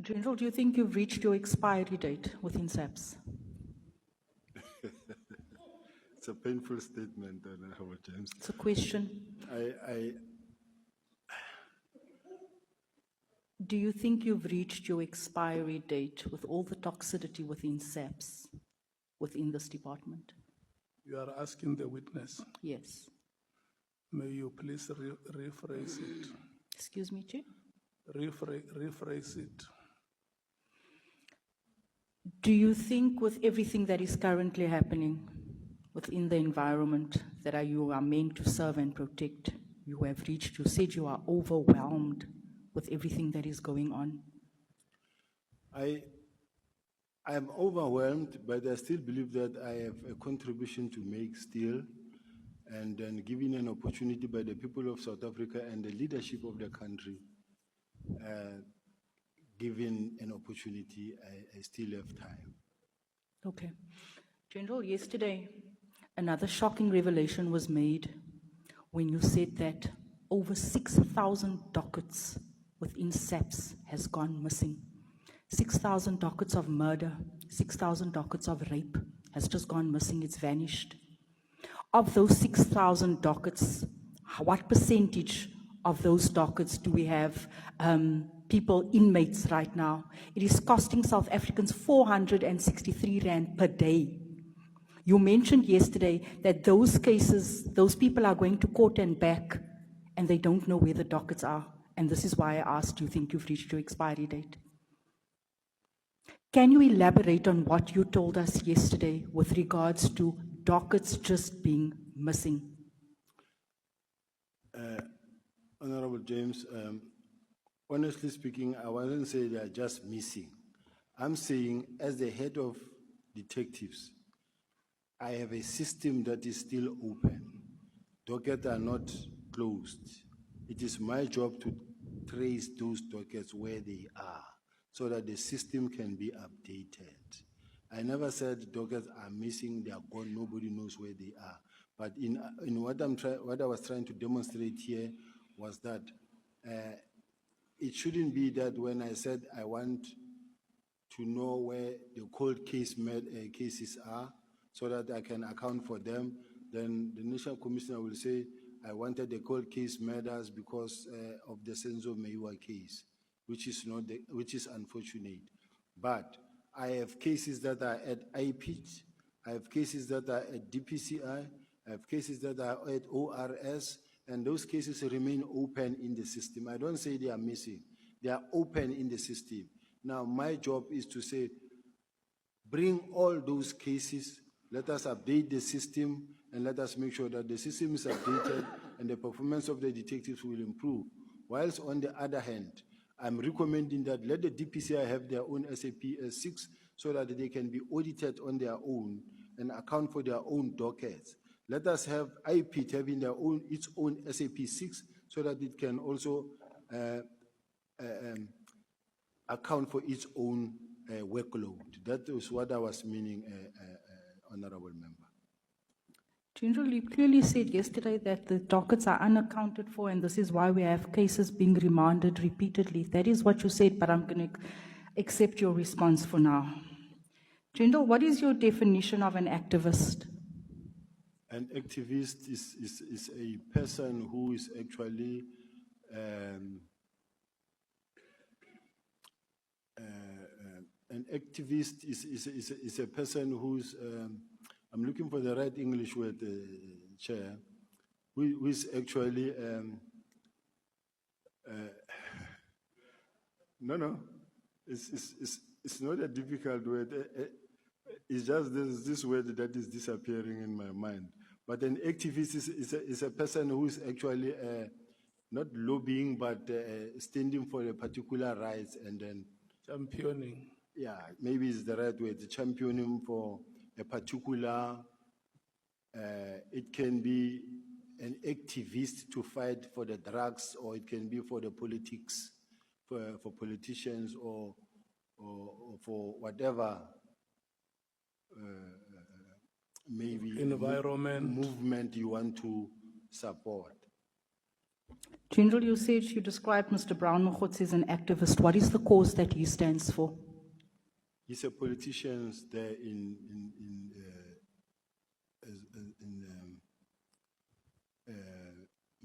General, do you think you've reached your expiry date within SAPS? It's a painful statement, Howard James. It's a question. Do you think you've reached your expiry date with all the toxicity within SAPS, within this department? You are asking the witness. Yes. May you please rephrase it? Excuse me, Chair? Rephrase it. Do you think with everything that is currently happening within the environment that you are meant to serve and protect, you have reached, you said you are overwhelmed with everything that is going on? I am overwhelmed, but I still believe that I have a contribution to make still, and then given an opportunity by the people of South Africa and the leadership of the country, given an opportunity, I still have time. Okay. General, yesterday, another shocking revelation was made when you said that over 6,000 dockets within SAPS has gone missing. 6,000 dockets of murder, 6,000 dockets of rape has just gone missing, it's vanished. Of those 6,000 dockets, what percentage of those dockets do we have people, inmates right now? It is costing South Africans 463 Rand per day. You mentioned yesterday that those cases, those people are going to court and back, and they don't know where the dockets are. And this is why I asked, do you think you've reached your expiry date? Can you elaborate on what you told us yesterday with regards to dockets just being missing? Honorable James, honestly speaking, I wouldn't say they are just missing. I'm saying, as the head of detectives, I have a system that is still open. Dockets are not closed. It is my job to trace those dockets where they are so that the system can be updated. I never said dockets are missing, they are gone, nobody knows where they are. But in what I was trying to demonstrate here was that it shouldn't be that when I said I want to know where the cold cases are so that I can account for them, then the National Commissioner will say, I wanted the cold case murders because of the Senzo Meiwa case, which is unfortunate. But I have cases that are at IPIT, I have cases that are at DPCI, I have cases that are at ORS, and those cases remain open in the system. I don't say they are missing, they are open in the system. Now, my job is to say, bring all those cases, let us update the system, and let us make sure that the system is updated and the performance of the detectives will improve. Whilst on the other hand, I'm recommending that let the DPCI have their own SAP S6 so that they can be audited on their own and account for their own dockets. Let us have IPIT having its own SAP 6 so that it can also account for its own workload. That is what I was meaning, Honorable Member. General, you clearly said yesterday that the dockets are unaccounted for, and this is why we have cases being remanded repeatedly. That is what you said, but I'm going to accept your response for now. General, what is your definition of an activist? An activist is a person who is actually an activist is a person who's I'm looking for the right English word, Chair, who is actually no, it's not a difficult word. It's just this word that is disappearing in my mind. But an activist is a person who is actually not lobbying, but standing for a particular rights and then championing. Yeah, maybe it's the right word, championing for a particular, it can be an activist to fight for the drugs, or it can be for the politics, for politicians, or for whatever maybe environment movement you want to support. General, you said you described Mr. Brown Mokgotsi as an activist. What is the cause that he stands for? He's a politician there in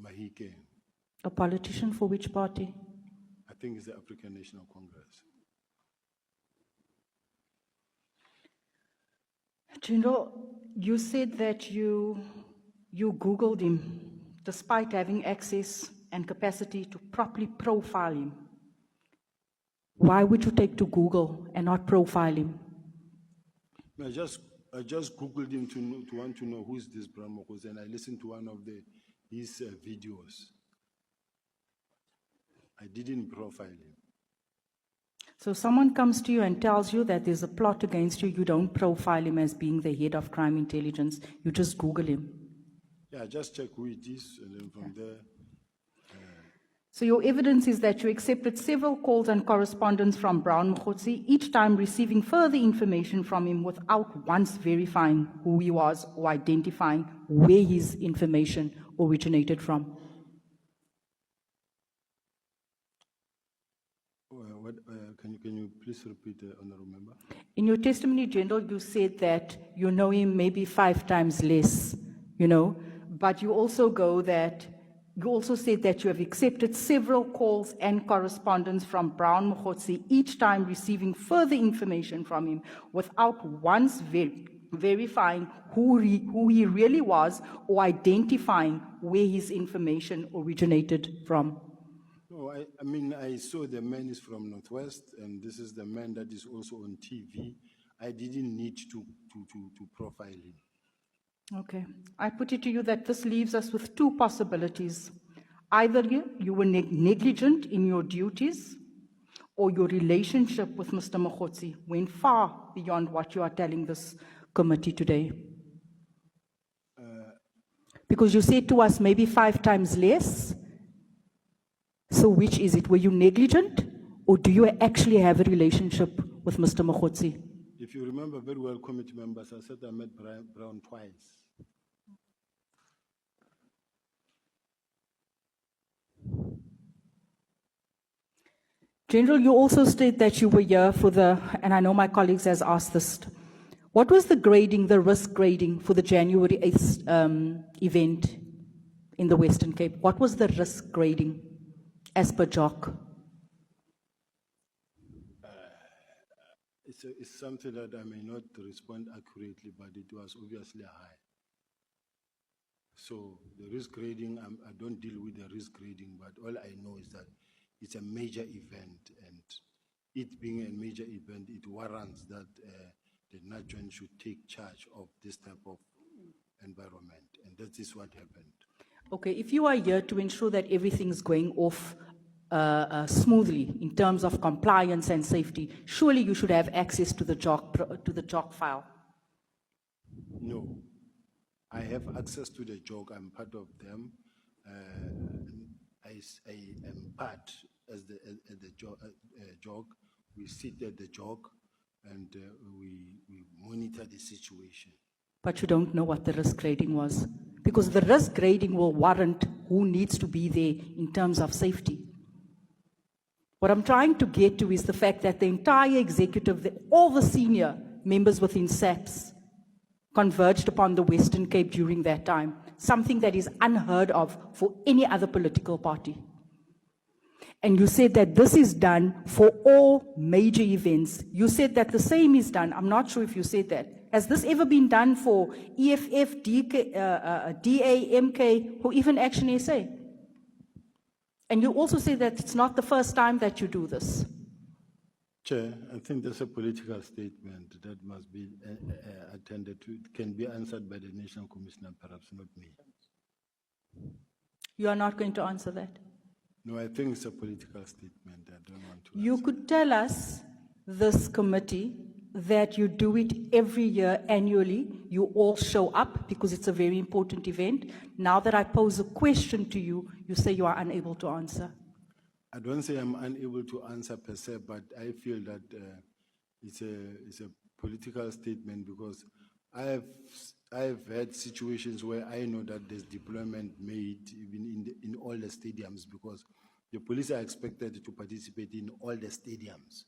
Mahike. A politician for which party? I think it's the African National Congress. General, you said that you Googled him despite having access and capacity to properly profile him. Why would you take to Google and not profile him? I just Googled him to want to know who is this Brown Mokgotsi, and I listened to one of his videos. I didn't profile him. So someone comes to you and tells you that there's a plot against you, you don't profile him as being the head of crime intelligence, you just Google him. Yeah, just check who it is, and then from there. So your evidence is that you accepted several calls and correspondence from Brown Mokgotsi, each time receiving further information from him without once verifying who he was or identifying where his information originated from. Can you please repeat, Honorable Member? In your testimony, General, you said that you know him maybe 5 times less, but you also said that you have accepted several calls and correspondence from Brown Mokgotsi, each time receiving further information from him without once verifying who he really was or identifying where his information originated from. No, I mean, I saw the man is from Northwest, and this is the man that is also on TV. I didn't need to profile him. Okay. I put it to you that this leaves us with 2 possibilities. Either you were negligent in your duties, or your relationship with Mr. Mokgotsi went far beyond what you are telling this committee today. Because you said to us maybe 5 times less. So which is it? Were you negligent, or do you actually have a relationship with Mr. Mokgotsi? If you remember very well, committee members, I said I met Brown twice. General, you also state that you were here for and I know my colleagues has asked this, what was the risk grading for the January 8th event in the Western Cape? What was the risk grading as per JOC? It's something that I may not respond accurately, but it was obviously high. So the risk grading, I don't deal with the risk grading, but all I know is that it's a major event, and it being a major event, it warrants that the NAJON should take charge of this type of environment, and that is what happened. Okay, if you are here to ensure that everything's going off smoothly in terms of compliance and safety, surely you should have access to the JOC file. No, I have access to the JOC. I'm part of them. I am part as the JOC. We sit at the JOC and we monitor the situation. But you don't know what the risk grading was, because the risk grading will warrant who needs to be there in terms of safety. What I'm trying to get to is the fact that the entire executive, all the senior members within SAPS converged upon the Western Cape during that time, something that is unheard of for any other political party. And you said that this is done for all major events. You said that the same is done. I'm not sure if you said that. Has this ever been done for EFF, DA, MK, or even Action SA? And you also say that it's not the first time that you do this. Chair, I think that's a political statement that must be attended to. It can be answered by the National Commissioner, perhaps not me. You are not going to answer that? No, I think it's a political statement. I don't want to You answer. could tell us, this committee, that you do it every year annually. You all show up because it's a very important event. Now that I pose a question to you, you say you are unable to answer. I don't say I'm unable to answer per se, but I feel that it's a political statement because I've had situations where I know that there's deployment made even in all the stadiums, because the police are expected to participate in all the stadiums.